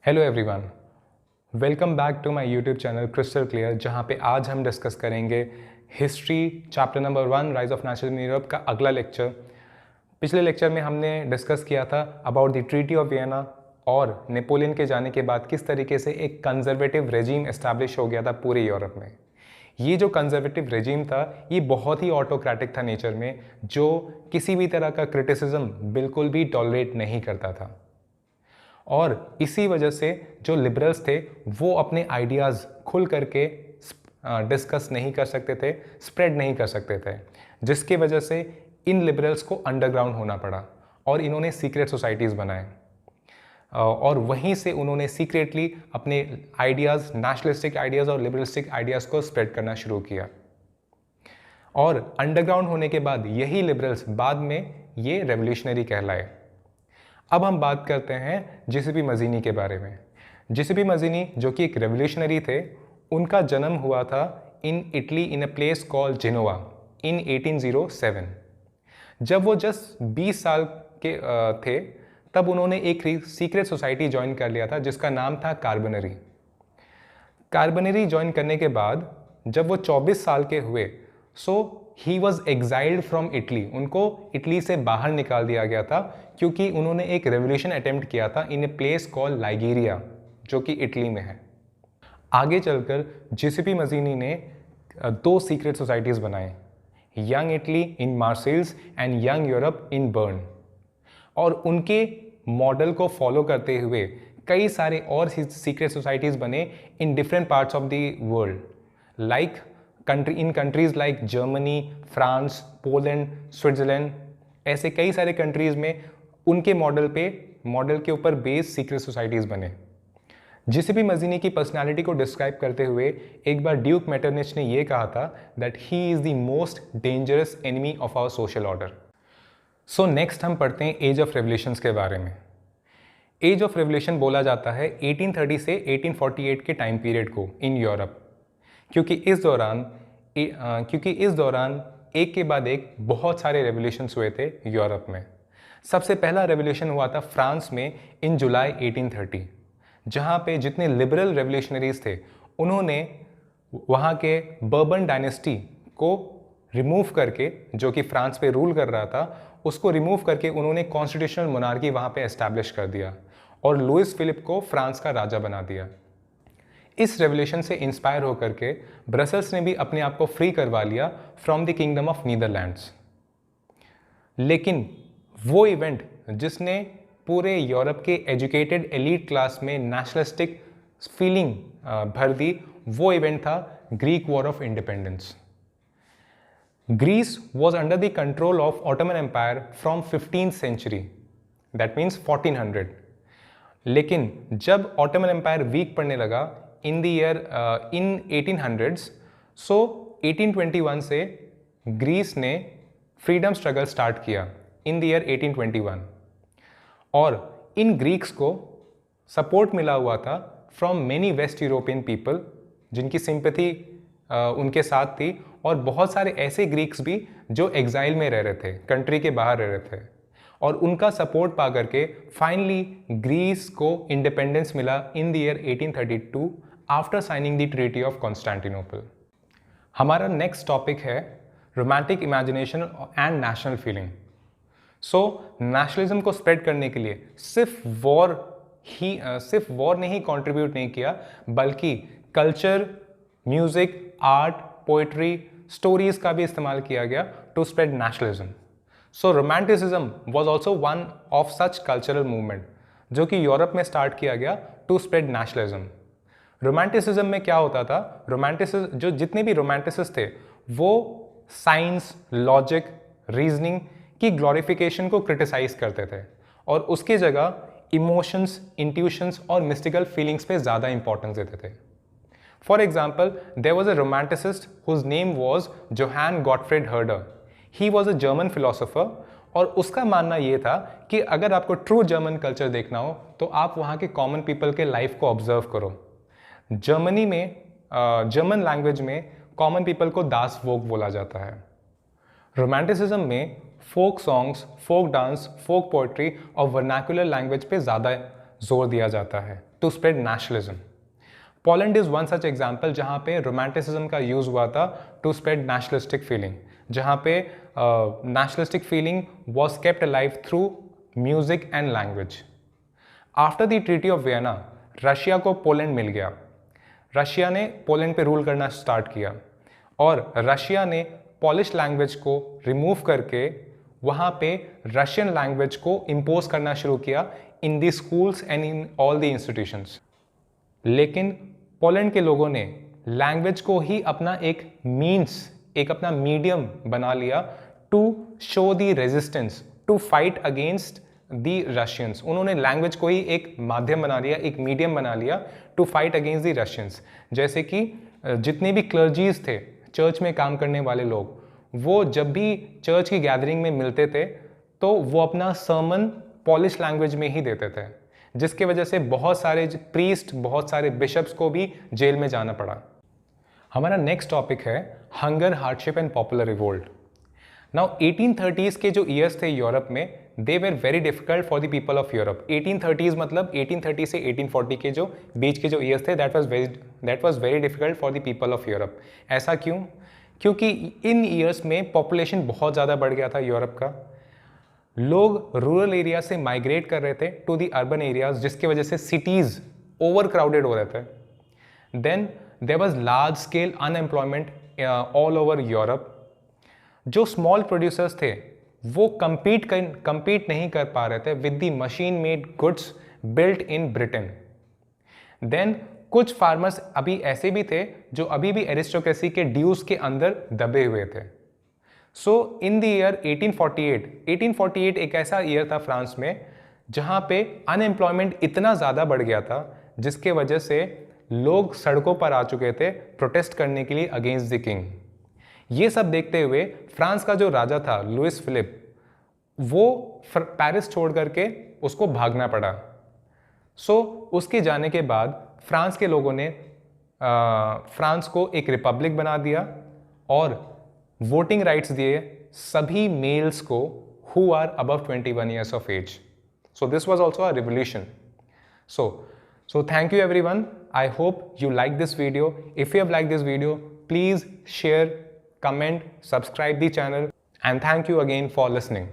Hello everyone, welcome back to my YouTube channel Crystal Clear, जहां पे आज हम डिस्कस करेंगे history chapter number 1 rise of nationalism in Europe का अगला लेक्चर। पिछले लेक्चर में हमने डिस्कस किया था about the treaty of Vienna और नेपोलियन के जाने के बाद किस तरीके से एक कंजर्वेटिव रेजीम एस्टैब्लिश हो गया था पूरे यूरोप में। ये जो कंजर्वेटिव रेजीम था ये बहुत ही ऑटोक्रेटिक था नेचर में, जो किसी भी तरह का क्रिटिसिज्म बिल्कुल भी टॉलरेट नहीं करता था। और इसी वजह से जो लिबरल्स थे वो अपने आइडियाज़ खुल करके डिस्कस नहीं कर सकते थे, स्प्रेड नहीं कर सकते थे, जिसकी वजह से इन लिबरल्स को अंडरग्राउंड होना पड़ा और इन्होंने सीक्रेट सोसाइटीज़ बनाए और वहीं से उन्होंने सीक्रेटली अपने आइडियाज़, नेशनलिस्टिक आइडियाज़ और लिबरलिस्टिक आइडियाज़ को स्प्रेड करना शुरू किया। और अंडरग्राउंड होने के बाद यही लिबरल्स बाद में ये रेवोल्यूशनरी कहलाए। अब हम बात करते हैं जीसीपी मजीनी के बारे में। जीसीपी मजीनी जो कि एक रेवोल्यूशनरी थे, उनका जन्म हुआ था in Italy in a place called Genoa in 1807। जब वो जस्ट 20 साल के थे तब उन्होंने एक सीक्रेट सोसाइटी ज्वाइन कर लिया था जिसका नाम था कार्बनरी। कार्बनरी ज्वाइन करने के बाद जब वो 24 साल के हुए, so he was exiled from Italy. उनको इटली से बाहर निकाल दिया गया था क्योंकि उन्होंने एक रेवोल्यूशन अटेम्प्ट किया था इन ए प्लेस कॉल लाइगेरिया जो कि इटली में है। आगे चलकर जीसीपी मजीनी ने 2 सीक्रेट सोसाइटीज़ बनाए, Young Italy in Marseilles and Young Europe in Bern. और उनके मॉडल को फॉलो करते हुए कई सारे और सीक्रेट सोसाइटीज़ बने in different parts of the world, like in countries like Germany, France, Poland, Switzerland. ऐसे कई सारे कंट्रीज़ में उनके मॉडल के ऊपर बेस्ड सीक्रेट सोसाइटीज़ बने। जीसीपी मजीनी की पर्सनालिटी को डिस्क्राइब करते हुए एक बार ड्यूक मेटरनिच ने यह कहा था that he is the most dangerous enemy of our social order. So next हम पढ़ते हैं एज ऑफ रेवोल्यूशंस के बारे में। एज ऑफ रेवोल्यूशन बोला जाता है 1830 से 1848 के टाइम पीरियड को इन यूरोप, क्योंकि इस दौरान एक के बाद एक बहुत सारे रेवोल्यूशंस हुए थे यूरोप में। सबसे पहला रेवोल्यूशन हुआ था फ्रांस में इन जुलाई 1830, जहां पे जितने लिबरल रेवोल्यूशनरीज थे उन्होंने वहां के बर्बन डायनेस्टी को रिमूव करके, जो कि फ्रांस पे रूल कर रहा था, उसको रिमूव करके उन्होंने कॉन्स्टिट्यूशनल मोनार्की वहां पे एस्टैब्लिश कर दिया और लुइस फिलिप को फ्रांस का राजा बना दिया। इस रेवोल्यूशन से इंस्पायर होकर के ब्रसल्स ने भी अपने आप को फ्री करवा लिया from the kingdom of Netherlands. लेकिन वो इवेंट जिसने पूरे यूरोप के एजुकेटेड एलीट क्लास में नेशनलिस्टिक फीलिंग भर दी, वो इवेंट था Greek war of independence. Greece was under the control of Ottoman Empire from 15th century, that means 1400। लेकिन जब ऑटोमन एम्पायर वीक पड़ने लगा इन 1800s, सो 1821 से ग्रीस ने फ्रीडम स्ट्रगल स्टार्ट किया इन द ईयर 1821। और इन ग्रीक्स को सपोर्ट मिला हुआ था from many waste European people जिनकी सिंपैथी उनके साथ थी, और बहुत सारे ऐसे ग्रीक्स भी जो एग्जाइल में रह रहे थे, कंट्री के बाहर रह रहे थे, और उनका सपोर्ट पा करके फाइनली ग्रीस को इंडिपेंडेंस मिला in the year 1832 after signing the treaty of Constantinople. हमारा नेक्स्ट टॉपिक है romantic imagination and national feeling. So nationalism को स्प्रेड करने के लिए सिर्फ वॉर ने ही कंट्रीब्यूट नहीं किया, बल्कि culture, music, art, poetry, stories का भी इस्तेमाल किया गया to spread nationalism. So romanticism was also one of such cultural movement जो कि यूरोप में स्टार्ट किया गया टू स्प्रेड नेशनलिज्म। रोमांटिसिज्म में क्या होता था, जितने भी रोमांटिसिस्ट थे वो साइंस, लॉजिक, रीजनिंग की ग्लोरिफिकेशन को क्रिटिसाइज करते थे और उसकी जगह इमोशंस, इंट्यूशंस और मिस्टिकल फीलिंग्स पे ज़्यादा इंपॉर्टेंस देते थे। For example, there was a romanticist whose name was Johann Gottfried Herder. He was a German philosopher और उसका मानना यह था कि अगर आपको ट्रू जर्मन कल्चर देखना हो तो आप वहाँ के कॉमन पीपल के लाइफ को ऑब्जर्व करो। जर्मनी में जर्मन लैंग्वेज में कॉमन पीपल को दास वोग बोला जाता है। रोमांटिसिज्म में folk songs, folk dance, folk poetry और वर्नाकुलर लैंग्वेज पे जोर दिया जाता है, to spread nationalism. Poland is one such example जहाँ पे रोमांटिसिज्म का यूज़ हुआ था टू स्प्रेड नेशनलिस्टिक फीलिंग, जहाँ पे nationalistic feeling was kept alive through music and language. After the treaty of Vienna Russia को पोलैंड मिल गया। रशिया ने पोलैंड पे रूल करना स्टार्ट किया और रशिया ने पॉलिश लैंग्वेज को रिमूव करके वहाँ पे रशियन लैंग्वेज को इम्पोज करना शुरू किया in the schools and in all the institutions. लेकिन पोलैंड के लोगों ने लैंग्वेज को ही अपना एक मीन्स, एक अपना मीडियम बना लिया to show the resistance, to fight against the Russians. उन्होंने लैंग्वेज को ही एक माध्यम बना लिया, एक मीडियम बना लिया to fight against the Russians. जैसे कि जितने भी क्लर्जीज थे, चर्च में काम करने वाले लोग, वो जब भी चर्च की गैदरिंग में मिलते थे तो वो अपना सर्मन पॉलिश लैंग्वेज में ही देते थे, जिसके वजह से बहुत सारे प्रीस्ट, बहुत सारे बिशप्स को भी जेल में जाना पड़ा। हमारा नेक्स्ट टॉपिक है hunger, hardship and popular revolt. Now 1830s के जो ईयर्स थे यूरोप में, they were very difficult for the people of Europe. 1830s मतलब 1830 से 1840 के जो बीच के जो ईयर्स थे, that was very difficult for the people of Europe. ऐसा क्यों? क्योंकि इन ईयर्स में पॉपुलेशन बहुत ज़्यादा बढ़ गया था यूरोप का। लोग रूरल एरिया से माइग्रेट कर रहे थे टू दी अर्बन एरियाज, जिसकी वजह से सिटीज़ ओवर क्राउडेड हो रहे थे। Then there was large scale unemployment all over Europe. जो स्मॉल प्रोड्यूसर्स थे वो compete नहीं कर पा रहे थे with the machine made goods built in Britain. Then कुछ फार्मर्स अभी ऐसे भी थे जो अभी भी एरिस्टोक्रेसी के ड्यूज के अंदर दबे हुए थे। सो इन द ईयर 1848 एक ऐसा ईयर था फ्रांस में जहाँ पे अनएम्प्लॉयमेंट इतना ज़्यादा बढ़ गया था, जिसके वजह से लोग सड़कों पर आ चुके थे प्रोटेस्ट करने के लिए अगेंस्ट द किंग। ये सब देखते हुए फ्रांस का जो राजा था लुइस फिलिप, वो पेरिस छोड़ करके उसको भागना पड़ा। सो उसके जाने के बाद फ्रांस के लोगों ने फ्रांस को एक रिपब्लिक बना दिया और वोटिंग राइट्स दिए सभी मेल्स को who are above 21 years of age. So this was also a revolution. So thank you everyone. I hope you like this video. If you have liked this video, please share, comment, subscribe the channel, and thank you again for listening.